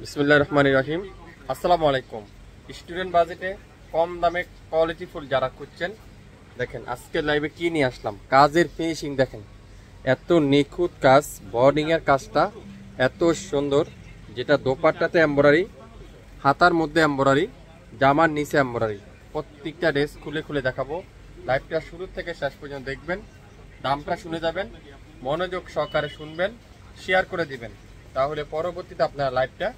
বিসমিল্লাহির রহমানির রহিম। আসসালামু আলাইকুম। স্টুডেন্ট বাজেটে কম দামে কোয়ালিটি ফুল যারা খুঁজছেন, দেখেন আজকে লাইভে কি নিয়ে আসলাম। কাজের ফিনিশিং দেখেন, এত নিখুঁত কাজ, বর্ডিং এর কাজটা এত সুন্দর, যেটা দোপাট্টাতে এমব্রয়ডারি, হাতার মধ্যে এমব্রয়ডারি, জামার নিচে এমব্রয়ডারি। প্রত্যেকটা ড্রেস খুলে খুলে দেখাবো। লাইভটা শুরু থেকে শেষ পর্যন্ত দেখবেন, দামটা শুনে যাবেন, মনোযোগ সহকারে শুনবেন, শেয়ার করে দিবেন, তাহলে পরবর্তীতে আপনারা লাইভটা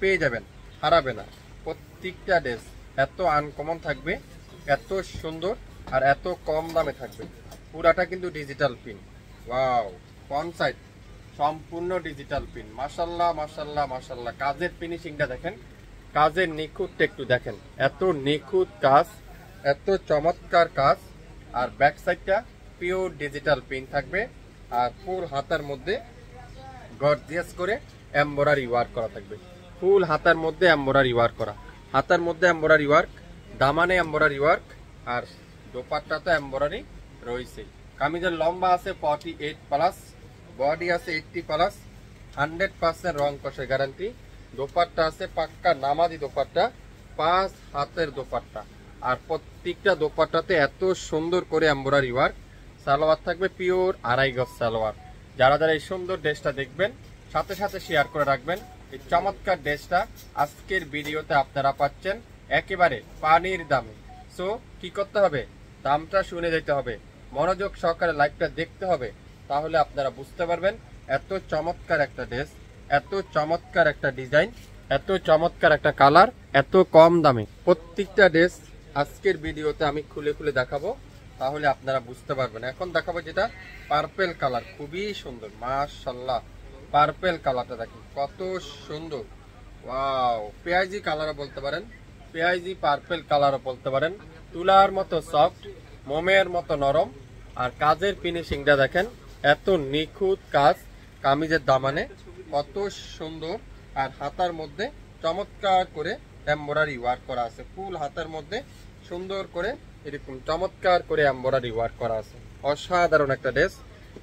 পেয়ে যাবেন, হারাবে না। প্রত্যেকটা ড্রেস এত আনকমন থাকবে, এত সুন্দর আর এত কম দামে থাকবে। পুরাটা কিন্তু digital print. Wow, front side সম্পূর্ণ ডিজিটাল প্রিন্ট। মাশাল্লাহ মাশাল্লাহ মাশাল্লাহ। কাজের ফিনিশিংটা দেখেন, কাজের নিখুঁতটা একটু দেখেন, এত নিখুঁত কাজ, এত চমৎকার কাজ। আর ব্যাক সাইডটা পিওর ডিজিটাল প্রিন্ট থাকবে, আর ফুল হাতার মধ্যে গর্জিয়াস করে এমব্রয়ডারি ওয়ার্ক করা থাকবে। ফুল হাতার মধ্যে এমব্রয়ডারি ওয়ার্ক করা, হাতার মধ্যে এমব্রয়ডারি ওয়ার্ক, দামানে এমব্রয়ডারি ওয়ার্ক, আর দোপাট্টাতে এমব্রয়ডারি রয়েছে। কামিজের লম্বা আছে 48+, বডি আছে 80+, 100% রং কষে গ্যারান্টি। দোপাট্টা আছে পাক্কা নামাজি দোপাট্টা, 5 হাতের দোপাট্টা। আর প্রত্যেকটা দোপাট্টাতে এত সুন্দর করে এমব্রয়ডারি ওয়ার্ক। সালোয়ার থাকবে পিওর 2.5 গজ সালোয়ার। যারা যারা এই সুন্দর ড্রেসটা দেখবেন, সাথে সাথে শেয়ার করে রাখবেন। এই চমৎকার ড্রেসটা আজকের ভিডিওতে আপনারা পাচ্ছেন একেবারে পানির দামে। সো কি করতে হবে, দামটা শুনে যেতে হবে, মনোযোগ সহকারে লাইভটা দেখতে হবে, তাহলে আপনারা বুঝতে পারবেন এত চমৎকার একটা ড্রেস, এত চমৎকার একটা ডিজাইন, এত চমৎকার একটা কালার, এত কম দামে। প্রত্যেকটা ড্রেস আজকের ভিডিওতে আমি খুলে খুলে দেখাবো, তাহলে আপনারা বুঝতে পারবেন। এখন দেখাবো যেটা পার্পেল কালার, খুবই সুন্দর মাশাআল্লাহ। পার্পেল কালারটা দেখেন কত সুন্দর। ওয়াও, পেঁয়াজি কালারও বলতে পারেন, পেঁয়াজি পার্পেল কালারও বলতে পারেন। তুলার মতো সফট, মোমের মতো নরম। আর কাজের ফিনিশিংটা দেখেন, এত নিখুঁত কাজ। কামিজের দামানে কত সুন্দর, আর হাতার মধ্যে চমৎকার করে এমব্রয়ডারি ওয়ার্ক করা আছে। ফুল হাতার মধ্যে সুন্দর করে এরকম চমৎকার করে এমব্রয়ডারি ওয়ার্ক করা আছে। অসাধারণ একটা ড্রেস।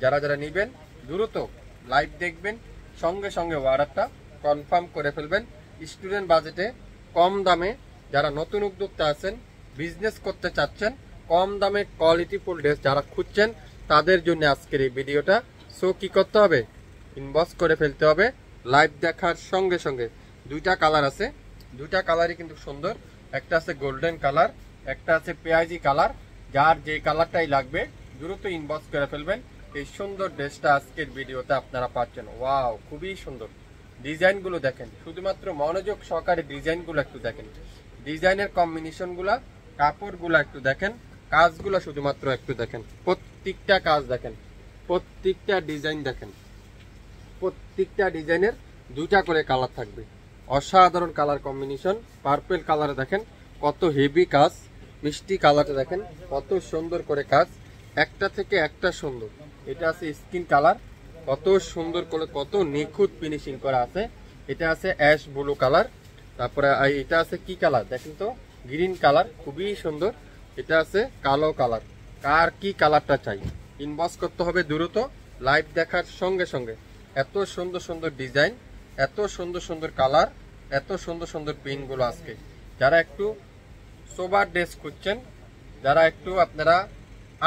যারা যারা নিবেন দ্রুত লাইভ দেখবেন, সঙ্গে সঙ্গে অর্ডারটা কনফার্ম করে ফেলবেন। স্টুডেন্ট বাজেটে কম দামে যারা নতুন উদ্যোক্তা আছেন, বিজনেস করতে চাচ্ছেন, কম দামে কোয়ালিটি ফুল ড্রেস যারা খুঁজছেন, তাদের জন্য আজকের এই ভিডিওটা। সো কি করতে হবে, ইনবক্স করে ফেলতে হবে লাইভ দেখার সঙ্গে সঙ্গে। দুইটা কালার আছে, দুইটা কালারই কিন্তু সুন্দর। একটা আছে গোল্ডেন কালার, একটা আছে পেঁয়াজি কালার। যার যে কালারটাই লাগবে দ্রুত ইনবক্স করে ফেলবেন। এই সুন্দর ড্রেসটা আজকের ভিডিওতে আপনারা পাচ্ছেন। ওয়াও, খুবই সুন্দর। ডিজাইনগুলো দেখেন, শুধুমাত্র মনোযোগ সহকারে ডিজাইনগুলো একটু দেখেন, ডিজাইনের কম্বিনেশনগুলা, কাপড়গুলো একটু দেখেন, কাজগুলো শুধুমাত্র একটু দেখেন। প্রত্যেকটা কাজ দেখেন, প্রত্যেকটা ডিজাইন দেখেন, প্রত্যেকটা ডিজাইনের দুইটা করে কালার থাকবে। অসাধারণ কালার কম্বিনেশন। পার্পেল কালারে দেখেন কত হেভি কাজ, মিষ্টি কালারটা দেখেন কত সুন্দর করে কাজ, একটা থেকে একটা সুন্দর। এটা আছে স্কিন কালার, কত সুন্দর করে, কত নিখুঁত ফিনিশিং করা আছে। এটা আছে অ্যাশ ব্লু কালার। তারপরে এটা আছে কি কালার দেখেন তো, গ্রিন কালার, খুবই সুন্দর। এটা আছে কালো কালার। কার কি কালারটা চাই ইনবক্স করতে হবে দ্রুত লাইভ দেখার সঙ্গে সঙ্গে। এত সুন্দর সুন্দর ডিজাইন, এত সুন্দর সুন্দর কালার, এত সুন্দর সুন্দর প্রিন্টগুলো আজকে। যারা একটু সোবার ড্রেস খুঁজছেন, যারা একটু আপনারা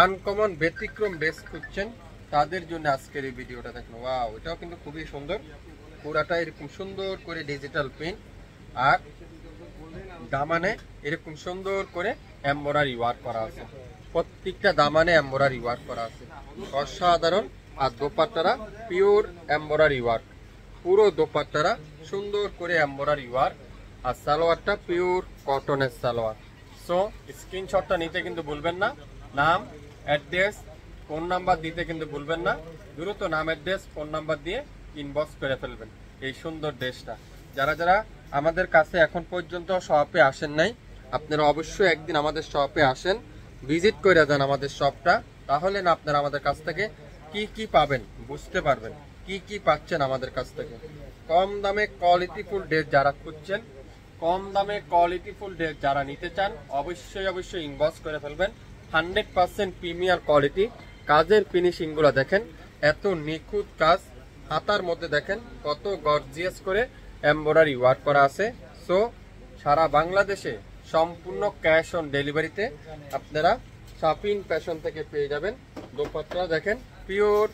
আনকমন ব্যতিক্রম ড্রেস খুঁজছেন, তাদের জন্য আজকের এই ভিডিওটা দেখুন। ওয়াও, এটাও কিন্তু খুবই সুন্দর। পুরাটা এরকম সুন্দর করে ডিজিটাল প্রিন্ট, আর দামানে এরকম সুন্দর করে এমব্রয়ডারি ওয়ার্ক করা আছে। প্রত্যেকটা দামানে এমব্রয়ডারি ওয়ার্ক করা আছে, অসাধারণ। আর দোপাট্টারা পিওর এমব্রয়ডারি ওয়ার্ক, পুরো দোপাট্টারা সুন্দর করে এমব্রয়ডারি ওয়ার্ক। আর সালোয়ারটা পিওর কটনের সালোয়ার। সো স্ক্রিনশটটা নিতে কিন্তু ভুলবেন না, নাম, অ্যাড্রেস, ফোন নাম্বার দিতে কিন্তু ভুলবেন না। দ্রুত নাম, অ্যাড্রেস, ফোন নাম্বার দিয়ে ইনবক্স করে ফেলবেন এই সুন্দর ড্রেসটা। যারা যারা আমাদের কাছে এখন পর্যন্ত শপে আসেন নাই, আপনারা অবশ্যই একদিন আমাদের শপে আসেন, ভিজিট করে যান আমাদের শপটা, তাহলে না আপনারা আমাদের কাছ থেকে কি কি পাবেন বুঝতে পারবেন, কি কি পাচ্ছেন আমাদের কাছ থেকে। কম দামে কোয়ালিটি ফুল ড্রেস যারা খুঁজছেন, কম দামে কোয়ালিটি ফুল ড্রেস যারা নিতে চান, অবশ্যই অবশ্যই ইনবক্স করে ফেলবেন। 100% প্রিমিয়ার কোয়ালিটি। কাজের ফিনিশিং গুলো দেখেন, এত নিখুঁত কাজ। হাতার মধ্যে দেখেন কত গর্জিয়াস করে এমব্রয়ডারি ওয়ার্ক করা আছে। সো সারা বাংলাদেশে সম্পূর্ণ ক্যাশ অন ডেলিভারিতে আপনারা শাপিন ফ্যাশন থেকে পেয়ে যাবেন। দোপাট্টা দেখেন পিওর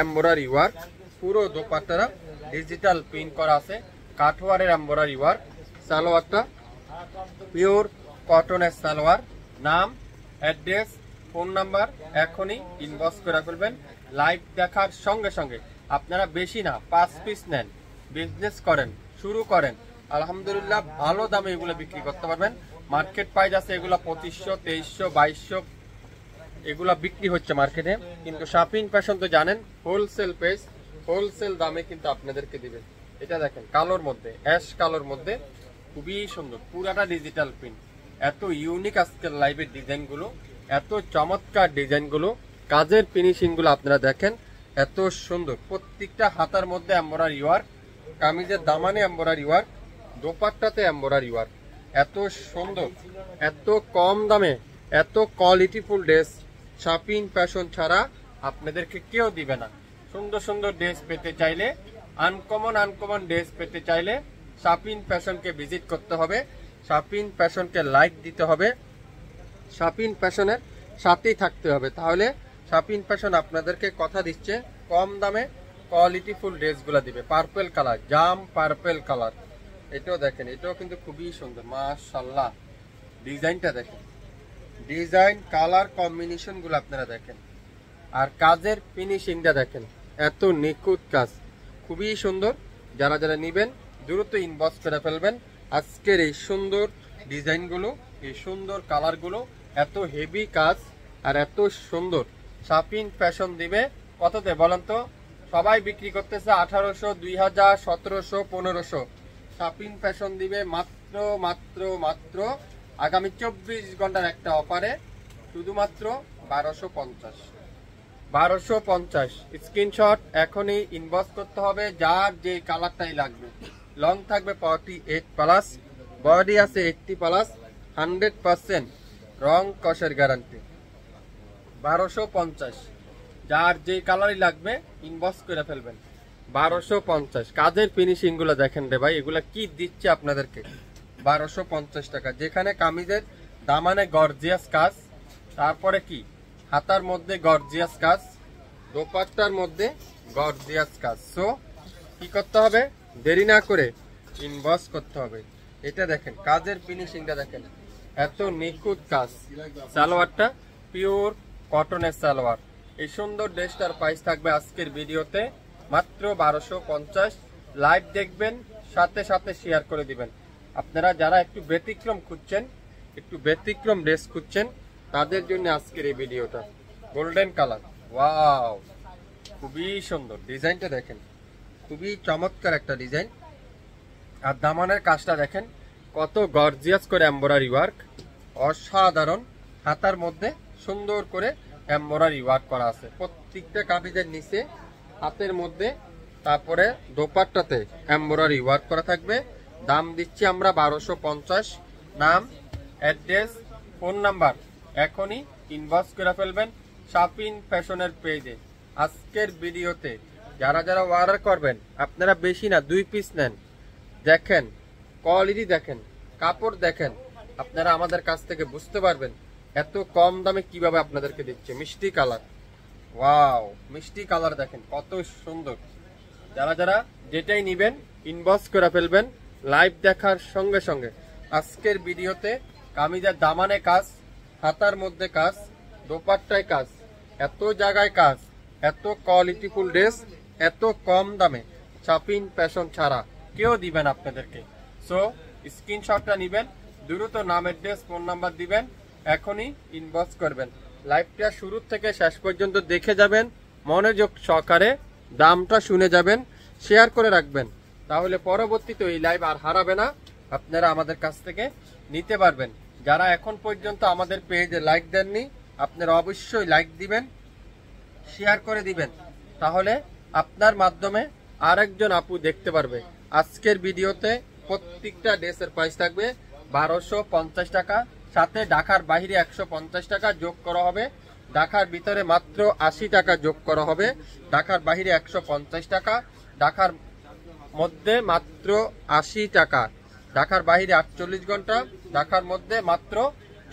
এমব্রয়ডারি ওয়ার্ক, পুরো দোপাট্টারা ডিজিটাল প্রিন্ট করা আছে, কাঠওয়ারের এমব্রয়ডারি ওয়ার্ক। সালোয়ারটা পিওর কটনের সালোয়ার। নাম, অ্যাড্রেস, ফোন নাম্বার এখনই ইনবক্স করে ফেলবেন। লাইভ দেখার সঙ্গে সঙ্গে আপনারা বেশি না 5 পিস নেন, বিজনেস করেন, শুরু করেন, আলহামদুলিল্লাহ ভালো দামে এগুলো বিক্রি করতে পারবেন। মার্কেট প্রাইস আছে এগুলো 2500, 2300, 2200 এগুলা বিক্রি হচ্ছে মার্কেটে, কিন্তু শাপিন ফ্যাশন তো জানেন হোলসেল প্রাইস, হোলসেল দামে কিন্তু আপনাদেরকে দিবে। এটা দেখেন কালোর মধ্যে, অ্যাশ কালোর মধ্যে, খুবই সুন্দর, পুরাটা ডিজিটাল প্রিন্ট। এত ইউনিক আজকের লাইভের ডিজাইনগুলো, এত চমৎকার ডিজাইনগুলো, কাজের ফিনিশিং গুলো আপনারা দেখেন এত সুন্দর। প্রত্যেকটা হাতার মধ্যে এমব্রয়ডারি ওয়ার্ক, কামিজের দামানে এমব্রয়ডারি ওয়ার্ক, দোপাট্টাতে এমব্রয়ডারি ওয়ার্ক। এত সুন্দর, এত কম দামে, এত কোয়ালিটিফুল ড্রেস শাপিন ফ্যাশন ছাড়া আপনাদেরকে কেউ দিবে না। সুন্দর সুন্দর ড্রেস পেতে চাইলে, আনকমন ড্রেস পেতে চাইলে শাপিন ফ্যাশনকে ভিজিট করতে হবে, শাপিন ফ্যাশনকে লাইক দিতে হবে, শাপিন ফ্যাশনের সাথেই থাকতে হবে। তাহলে শাপিন ফ্যাশন আপনাদেরকে কথা দিচ্ছে কম দামে কোয়ালিটিফুল ড্রেসগুলো দিবে। পার্পল কালার, জাম পার্পল কালার, এটাও দেখেন, এটাও কিন্তু খুবই সুন্দর মাশাআল্লাহ। ডিজাইনটা দেখেন, ডিজাইন কালার কম্বিনেশন গুলো আপনারা দেখেন, আর কাজের ফিনিশিংটা দেখেন, এত নিখুঁত কাজ, খুবই সুন্দর। যারা যারা নিবেন দ্রুত ইনবক্স করে ফেলবেন। আজকের এই সুন্দর ডিজাইনগুলো, এই সুন্দর কালারগুলো, এত হেভি কাজ আর এত সুন্দর শাপিন ফ্যাশন দিবে কততে বলেন তো? সবাই বিক্রি করতেছে 1800, 2000, 1700, 1500, শাপিন ফ্যাশন দিবে মাত্র মাত্র মাত্র আগামী 24 ঘন্টার একটা অফারে শুধুমাত্র 1250। 1250 স্ক্রিনশট এখনই ইনবক্স করতে হবে, যার যে কালারটাই লাগবে। লং থাকবে 48+, বডি আছে 80+, 100% রং কষের গ্যারান্টি। 1250, যার যে কালারই লাগবে ইনবক্স করে ফেলবেন। 1250 কাজের ফিনিশিং গুলো দেখেন রে ভাই, এগুলা কি দিচ্ছে আপনাদেরকে 1250 টাকা। যেখানে কামিজের দামানে গর্জিয়াস কাজ, তারপরে কি হাতার মধ্যে গর্জিয়াস কাজ, দোপাট্টার মধ্যে গর্জিয়াস কাজ। সো কি করতে হবে? দেরি না করে ইনবক্স করতে হবে। এটা দেখেন কাজের ফিনিশিংটা দেখেন, এত নিখুঁত কাজ। সালোয়ারটা পিওর কটনের সালোয়ার। এই সুন্দর ড্রেসটার প্রাইস থাকবে আজকের ভিডিওতে মাত্র 1250। লাইভ দেখবেন, সাথে সাথে শেয়ার করে দিবেন। আপনারা যারা একটু ব্যতিক্রম খুঁজছেন, একটু ব্যতিক্রম ড্রেস খুঁজছেন, তাদের জন্য আজকের এই ভিডিওটা। গোল্ডেন কালার, ওয়াও, খুবই সুন্দর ডিজাইনটা দেখেন, খুবই চমৎকার একটা ডিজাইন। আর দামানের কাজটা দেখেন কত গর্জিয়াস করে এমব্রয়ডারি ওয়ার্ক, অসাধারণ। হাতার মধ্যে সুন্দর করে এমব্রয়ডারি ওয়ার্ক করা আছে প্রত্যেকটা কামিজের নিচে, হাতের মধ্যে, তারপরে দোপাট্টাতে এমব্রয়ডারি ওয়ার্ক করা থাকবে। দাম দিচ্ছি আমরা 1250। নাম, অ্যাড্রেস, ফোন নাম্বার এখনই ইনবক্স করে ফেলবেন শাপিন ফ্যাশনের পেজে। আজকের ভিডিওতে যারা যারা অর্ডার করবেন আপনারা বেশি না 2 পিস নেন, দেখেন কোয়ালিটি, দেখেন কাপড়, দেখেন আপনারা আমাদের কাছ থেকে বুঝতে পারবেন এত কম দামে কিভাবে আপনাদেরকে দিচ্ছে। মিষ্টি কালার, ওয়াও, মিষ্টি কালার দেখেন কত সুন্দর। যারা যারা যেটাই নিবেন ইনবক্স করে ফেলবেন লাইভ দেখার সঙ্গে সঙ্গে। আজকের ভিডিওতে কামিজের দামানে কাজ, হাতার মধ্যে কাজ, দোপাট্টায় কাজ, এত জায়গায় কাজ, এত কোয়ালিটিফুল ড্রেস এত কম দামে শাপিন ফ্যাশন ছাড়া কেউ দিবেন আপনাদেরকে। সো স্ক্রিনশটটা নিবেন, দ্রুত নাম, অ্যাড্রেস, ফোন নাম্বার দিবেন, এখনই ইনবক্স করবেন। লাইভটা শুরু থেকে শেষ পর্যন্ত দেখে যাবেন, মনোযোগ সহকারে দামটা শুনে যাবেন, শেয়ার করে রাখবেন, তাহলে পরবর্তীতে এই লাইভ আর হারাবে না, আপনারা আমাদের কাছ থেকে নিতে পারবেন। যারা এখন পর্যন্ত আমাদের পেজে লাইক দেননি আপনারা অবশ্যই লাইক দিবেন, শেয়ার করে দিবেন, তাহলে আপনার মাধ্যমে আরেকজন আপু দেখতে পারবে। আজকের ভিডিওতে প্রত্যেকটা ড্রেসের প্রাইস থাকবে 1250 টাকা, সাথে ঢাকার বাইরে 150 টাকা যোগ করা হবে, ঢাকার ভিতরে মাত্র 80 টাকা যোগ করা হবে, ঢাকার বাইরে 150 টাকা, ঢাকার মধ্যে মাত্র 80 টাকা, ঢাকার বাইরে 48 ঘন্টা, ঢাকার মধ্যে মাত্র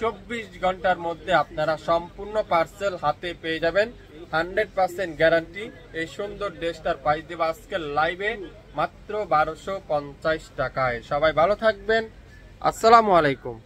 24 ঘন্টার মধ্যে আপনারা সম্পূর্ণ পার্সেল হাতে পেয়ে যাবেন। 100% গ্যারান্টি। এই সুন্দর ড্রেসটার প্রাইস দেব আজকের লাইভে মাত্র 1250 টাকায়। সবাই ভালো থাকবেন। আসসালামু আলাইকুম।